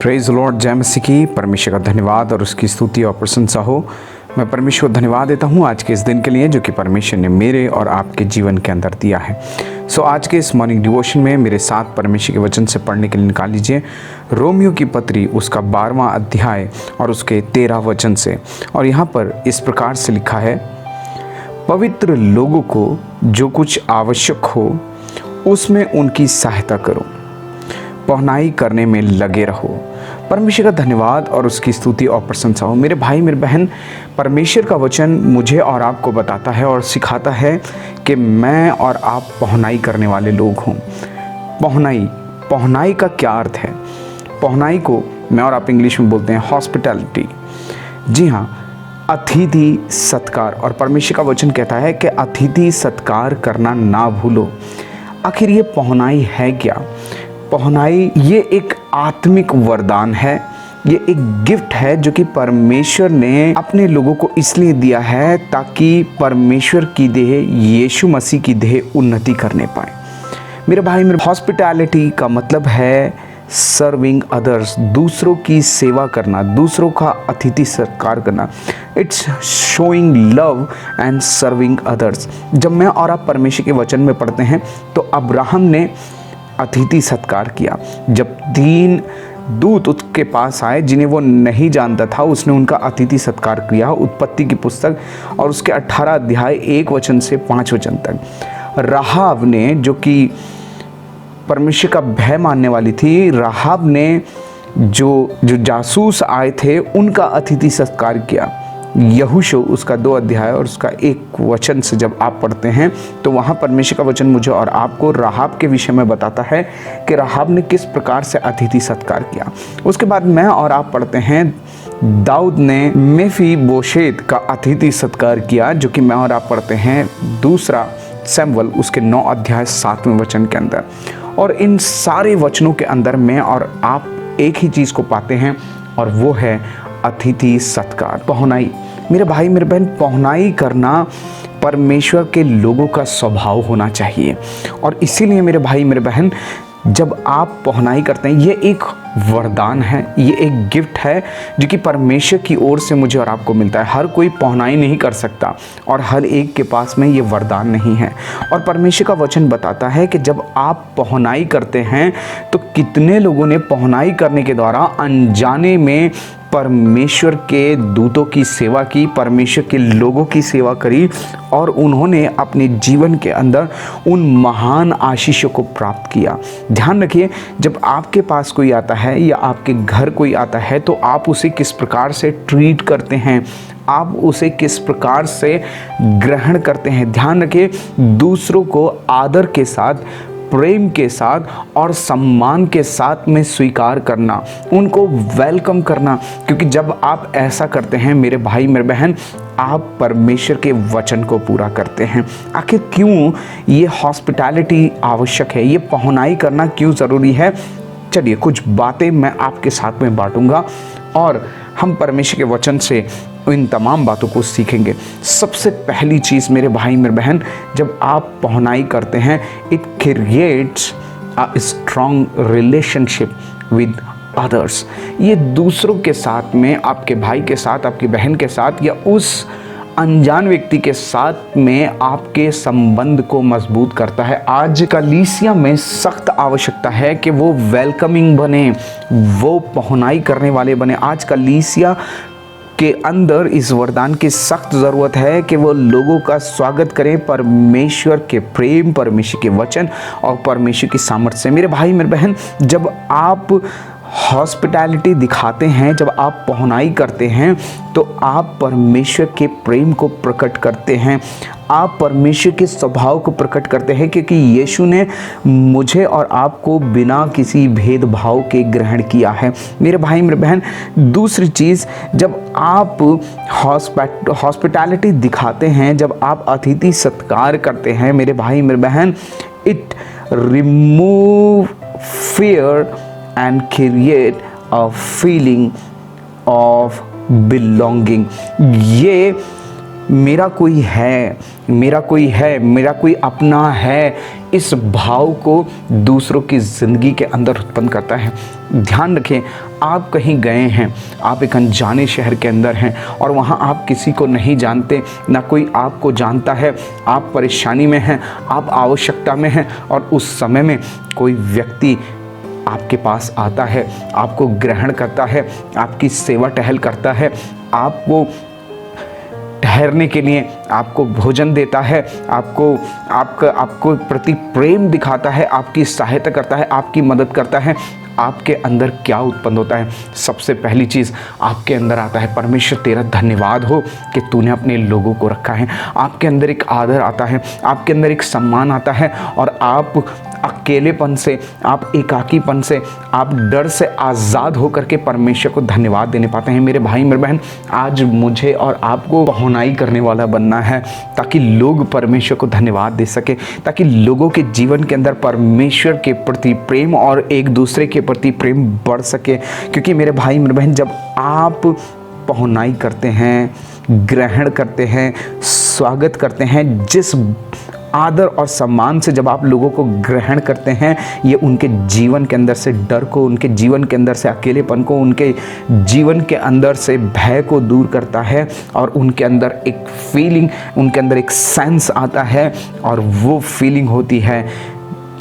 Praise Lord, जय मसीह की। परमेश्वर का धन्यवाद और उसकी स्तुति और प्रशंसा हो। मैं परमेश्वर को धन्यवाद देता हूँ आज के इस दिन के लिए जो कि परमेश्वर ने मेरे और आपके जीवन के अंदर दिया है। आज के इस मॉर्निंग डिवोशन में मेरे साथ परमेश्वर के वचन से पढ़ने के लिए निकाल लीजिए रोमियो की पत्री उसका 12वां अध्याय और उसके 13 वचन से। और यहाँ पर इस प्रकार से लिखा है, पवित्र लोगों को जो कुछ आवश्यक हो उसमें उनकी सहायता करो, पहुनाई करने में लगे रहो। परमेश्वर का धन्यवाद और उसकी स्तुति और प्रशंसा हो। मेरे भाई मेरे बहन, परमेश्वर का वचन मुझे और आपको बताता है और सिखाता है कि मैं और आप पहुनाई करने वाले लोग हों। पहुनाई का क्या अर्थ है? पहुनाई को मैं और आप इंग्लिश में बोलते हैं हॉस्पिटैलिटी। जी हाँ, अतिथि सत्कार। और परमेश्वर का वचन कहता है कि अतिथि सत्कार करना ना भूलो। आखिर ये पहुनाई है क्या? पहुनाई ये एक आत्मिक वरदान है, ये एक गिफ्ट है जो कि परमेश्वर ने अपने लोगों को इसलिए दिया है ताकि परमेश्वर की देह, यीशु मसीह की देह उन्नति करने पाए। मेरे भाई मेरे, हॉस्पिटैलिटी का मतलब है सर्विंग अदर्स, दूसरों की सेवा करना, दूसरों का अतिथि सत्कार करना। It's showing love and serving others. जब मैं और आप परमेश्वर के वचन में पढ़ते हैं तो अब्राहम ने अतिथि सत्कार किया। जब 3 दूत उसके पास आए जिन्हें वो नहीं जानता था, उसने उनका अतिथि सत्कार किया। उत्पत्ति की पुस्तक और उसके 18 अध्याय 1 वचन से 5 वचन तक। राहाब ने, जो कि परमेश्वर का भय मानने वाली थी, राहाब ने जो जासूस आए थे उनका अतिथि सत्कार किया। यहोशू उसका 2 अध्याय और उसका 1 वचन से जब आप पढ़ते हैं तो वहाँ परमेश्वर का वचन मुझे और आपको राहाब के विषय में बताता है कि राहाब ने किस प्रकार से अतिथि सत्कार किया। उसके बाद मैं और आप पढ़ते हैं दाऊद ने मेफीबोशेत का अतिथि सत्कार किया, जो कि मैं और आप पढ़ते हैं 2 शमूएल उसके 9 अध्याय 7वें वचन के अंदर। और इन सारे वचनों के अंदर मैं और आप एक ही चीज़ को पाते हैं और वो है अतिथि सत्कार, पहुनाई। मेरे भाई मेरे बहन, पहुनाई करना परमेश्वर के लोगों का स्वभाव होना चाहिए। और इसीलिए मेरे भाई मेरे बहन, जब आप पहुनाई करते हैं, ये एक वरदान है, ये एक गिफ्ट है जो कि परमेश्वर की ओर से मुझे और आपको मिलता है। हर कोई पहुनाई नहीं कर सकता और हर एक के पास में ये वरदान नहीं है। और परमेश्वर का वचन बताता है कि जब आप पहुनाई करते हैं तो कितने लोगों ने पहुनाई करने के द्वारा अनजाने में परमेश्वर के दूतों की सेवा की, परमेश्वर के लोगों की सेवा करी और उन्होंने अपने जीवन के अंदर उन महान आशीषों को प्राप्त किया। ध्यान रखिए, जब आपके पास कोई आता है या आपके घर कोई आता है तो आप उसे किस प्रकार से ट्रीट करते हैं, आप उसे किस प्रकार से ग्रहण करते हैं। ध्यान रखिए, दूसरों को आदर के साथ, प्रेम के साथ और सम्मान के साथ में स्वीकार करना, उनको वेलकम करना। क्योंकि जब आप ऐसा करते हैं मेरे भाई मेरे बहन, आप परमेश्वर के वचन को पूरा करते हैं। आखिर क्यों ये हॉस्पिटैलिटी आवश्यक है, ये पहुनाई करना क्यों ज़रूरी है? चलिए कुछ बातें मैं आपके साथ में बांटूंगा और हम परमेश्वर के वचन से इन तमाम बातों को सीखेंगे। सबसे पहली चीज़ मेरे भाई मेरे बहन, जब आप पहुनाई करते हैं, it creates a strong relationship with others. ये दूसरों के साथ में, आपके भाई के साथ, आपकी बहन के साथ या उस अनजान व्यक्ति के साथ में आपके संबंध को मजबूत करता है। आज कलीसिया में सख्त आवश्यकता है कि वो वेलकमिंग बने, वो पहुनाई करने वाले बने। आज कलीसिया के अंदर इस वरदान की सख्त ज़रूरत है कि वो लोगों का स्वागत करें परमेश्वर के प्रेम, परमेश्वर के वचन और परमेश्वर की सामर्थ्य से। मेरे भाई मेरे बहन, जब आप हॉस्पिटैलिटी दिखाते हैं, जब आप पहुनाई करते हैं तो आप परमेश्वर के प्रेम को प्रकट करते हैं, आप परमेश्वर के स्वभाव को प्रकट करते हैं, क्योंकि यीशु ने मुझे और आपको बिना किसी भेदभाव के ग्रहण किया है। मेरे भाई मेरे बहन, दूसरी चीज़, जब आप हॉस्पिटैलिटी दिखाते हैं, जब आप अतिथि सत्कार करते हैं मेरे भाई मेरे बहन, it remove fear and create a feeling of belonging। ये मेरा कोई है, मेरा कोई अपना है, इस भाव को दूसरों की ज़िंदगी के अंदर उत्पन्न करता है। ध्यान रखें, आप कहीं गए हैं, आप एक अनजाने शहर के अंदर हैं और वहाँ आप किसी को नहीं जानते, ना कोई आपको जानता है, आप परेशानी में हैं, आप आवश्यकता में हैं और उस समय में कोई व्यक्ति आपके पास आता है, आपको ग्रहण करता है, आपकी सेवा टहल करता है, आपको ठहरने के लिए आपको भोजन देता है, आपको प्रति प्रेम दिखाता है, आपकी सहायता करता है, आपकी मदद करता है। आपके अंदर क्या उत्पन्न होता है? सबसे पहली चीज़ आपके अंदर आता है, परमेश्वर तेरा धन्यवाद हो कि तूने अपने लोगों को रखा है। आपके अंदर एक आदर आता है, आपके अंदर एक सम्मान आता है और आप अकेलेपन से, आप एकाकीपन से, आप डर से आज़ाद होकर के परमेश्वर को धन्यवाद देने पाते हैं। मेरे भाई मेरे बहन, आज मुझे और आपको पहुनाई करने वाला बनना है ताकि लोग परमेश्वर को धन्यवाद दे सके, ताकि लोगों के जीवन के अंदर परमेश्वर के प्रति प्रेम और एक दूसरे के प्रति प्रेम बढ़ सके। क्योंकि मेरे भाई मेरे बहन, जब आप पहुनाई करते हैं, ग्रहण करते हैं, स्वागत करते हैं, जिस आदर और सम्मान से जब आप लोगों को ग्रहण करते हैं, ये उनके जीवन के अंदर से डर को, उनके जीवन के अंदर से अकेलेपन को, उनके जीवन के अंदर से भय को दूर करता है और उनके अंदर एक फीलिंग, उनके अंदर एक सेंस आता है और वो फीलिंग होती है,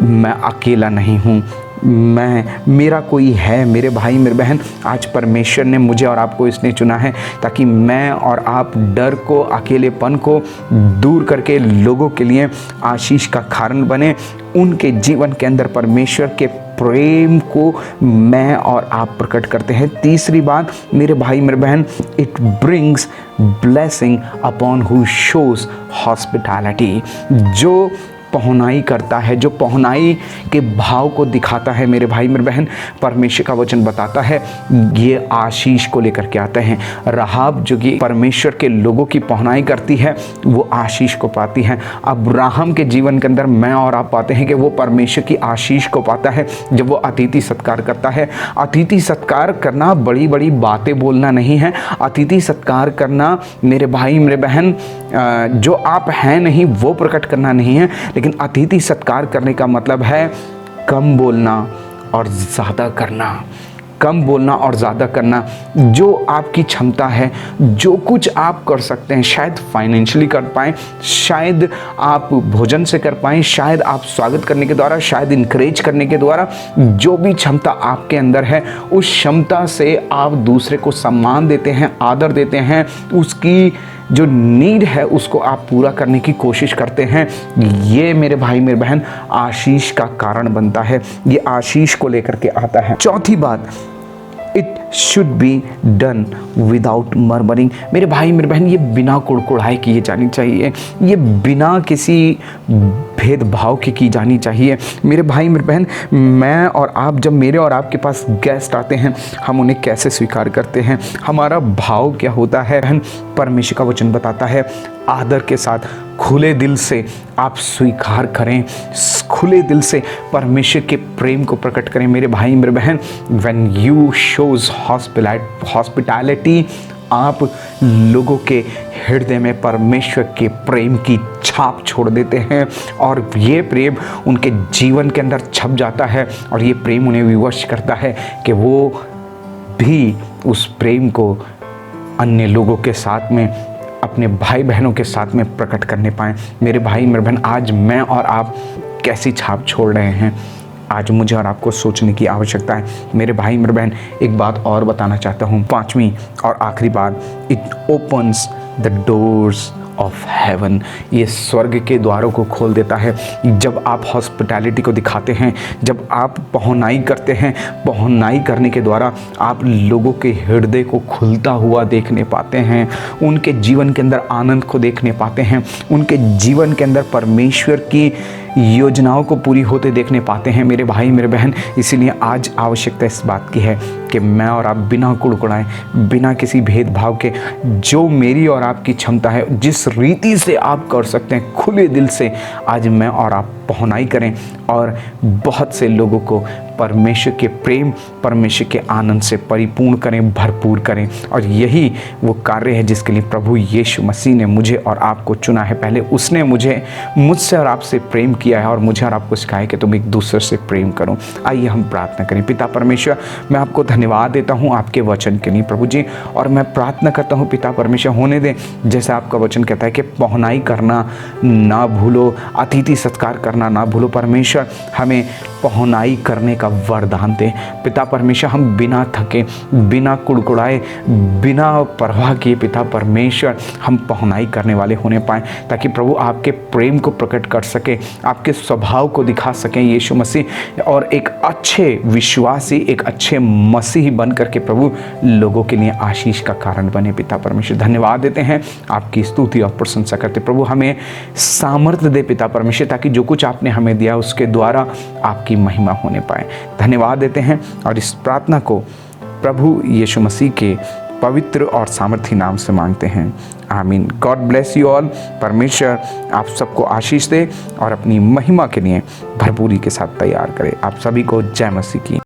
मैं अकेला नहीं हूँ, मेरा कोई है। मेरे भाई मेरे बहन, आज परमेश्वर ने मुझे और आपको इसने चुना है ताकि मैं और आप डर को, अकेलेपन को दूर करके लोगों के लिए आशीष का कारण बने। उनके जीवन के अंदर परमेश्वर के प्रेम को मैं और आप प्रकट करते हैं। तीसरी बात मेरे भाई मेरे बहन, it brings blessing upon who shows hospitality. जो पहुनाई करता है, जो पहुनाई के भाव को दिखाता है, मेरे भाई मेरे बहन, परमेश्वर का वचन बताता है ये आशीष को लेकर के आते हैं। राहाब जो कि परमेश्वर के लोगों की पहुनाई करती है, वो आशीष को पाती है। अब्राहम के जीवन के अंदर मैं और आप पाते हैं कि वो परमेश्वर की आशीष को पाता है जब वो अतिथि सत्कार करता है। अतिथि सत्कार करना बड़ी बड़ी बातें बोलना नहीं है। अतिथि सत्कार करना मेरे भाई मेरे बहन, जो आप हैं नहीं वो प्रकट करना नहीं है, लेकिन अतिथि सत्कार करने का मतलब है कम बोलना और ज़्यादा करना, कम बोलना और ज़्यादा करना। जो आपकी क्षमता है, जो कुछ आप कर सकते हैं, शायद फाइनेंशियली कर पाएँ, शायद आप भोजन से कर पाएँ, शायद आप स्वागत करने के द्वारा, शायद इनकरेज करने के द्वारा, जो भी क्षमता आपके अंदर है उस क्षमता से आप दूसरे को सम्मान देते हैं, आदर देते हैं, उसकी जो नीड है उसको आप पूरा करने की कोशिश करते हैं। ये मेरे भाई मेरे बहन आशीष का कारण बनता है, ये आशीष को लेकर के आता है। चौथी बात, it should be done without murmuring. मेरे भाई मेरे बहन, ये बिना कुड़कुड़ाए किए जानी चाहिए, ये बिना किसी भेदभाव के की जानी चाहिए। मेरे भाई मेरे बहन, मैं और आप, जब मेरे और आपके पास गेस्ट आते हैं, हम उन्हें कैसे स्वीकार करते हैं, हमारा भाव क्या होता है? बहन, परमेश्वर का वचन बताता है आदर के साथ, खुले दिल से आप स्वीकार करें, खुले दिल से परमेश्वर के प्रेम को प्रकट करें। मेरे भाई मेरे बहन, व्हेन यू शोज हॉस्पिटैलिटी, आप लोगों के हृदय में परमेश्वर के प्रेम की छाप छोड़ देते हैं और ये प्रेम उनके जीवन के अंदर छप जाता है और ये प्रेम उन्हें विवश करता है कि वो भी उस प्रेम को अन्य लोगों के साथ में, अपने भाई बहनों के साथ में प्रकट करने पाएँ। मेरे भाई मेरे बहन, आज मैं और आप कैसी छाप छोड़ रहे हैं, आज मुझे और आपको सोचने की आवश्यकता है। मेरे भाई मेरे बहन, एक बात और बताना चाहता हूँ, पांचवी और आखिरी बात, it opens the doors of haven. ये स्वर्ग के द्वारों को खोल देता है। जब आप हॉस्पिटैलिटी को दिखाते हैं, जब आप पहुनाई करते हैं, पहुनाई करने के द्वारा आप लोगों के हृदय को खुलता हुआ देखने पाते हैं, उनके जीवन के अंदर आनंद को देखने पाते हैं, उनके जीवन के अंदर परमेश्वर की योजनाओं को पूरी होते देखने पाते हैं। मेरे भाई मेरे बहन, इसीलिए आज आवश्यकता इस बात की है कि मैं और आप बिना कुड़कुड़ाए, बिना किसी भेदभाव के, जो मेरी और आपकी क्षमता है, जिस रीति से आप कर सकते हैं, खुले दिल से आज मैं और आप पहुनाई करें और बहुत से लोगों को परमेश्वर के प्रेम, परमेश्वर के आनंद से परिपूर्ण करें, भरपूर करें। और यही वो कार्य है जिसके लिए प्रभु यीशु मसीह ने मुझे और आपको चुना है। पहले उसने मुझसे और आपसे प्रेम किया है और मुझे और आपको सिखाया कि तुम एक दूसरे से प्रेम करो। आइए हम प्रार्थना करें। पिता परमेश्वर, मैं आपको धन्यवाद देता हूँ आपके वचन के लिए प्रभु जी, और मैं प्रार्थना करता हूँ पिता परमेश्वर, होने दें जैसा आपका वचन कहता है कि पहुनाई करना ना भूलो, अतिथि सत्कार करना ना भूलो। परमेश्वर हमें पहुनाई करने का वरदान दे पिता परमेश्वर। हम बिना थके, बिना कुड़कुड़ाए, बिना परवाह किए पिता परमेश्वर हम पहुनाई करने वाले होने पाएँ, ताकि प्रभु आपके प्रेम को प्रकट कर सके, आपके स्वभाव को दिखा सकें यीशु मसीह, और एक अच्छे विश्वासी, एक अच्छे मसीही बन करके प्रभु लोगों के लिए आशीष का कारण बने। पिता परमेश्वर धन्यवाद देते हैं, आपकी स्तुति और प्रशंसा करते। प्रभु हमें सामर्थ्य दे पिता परमेश्वर, ताकि जो कुछ आपने हमें दिया उसके द्वारा आपकी महिमा होने पाए। धन्यवाद देते हैं और इस प्रार्थना को प्रभु यीशु मसीह के पवित्र और सामर्थी नाम से मांगते हैं, आमीन। God bless you all. परमेश्वर आप सबको आशीष दे और अपनी महिमा के लिए भरपूरी के साथ तैयार करे। आप सभी को जय मसीह की।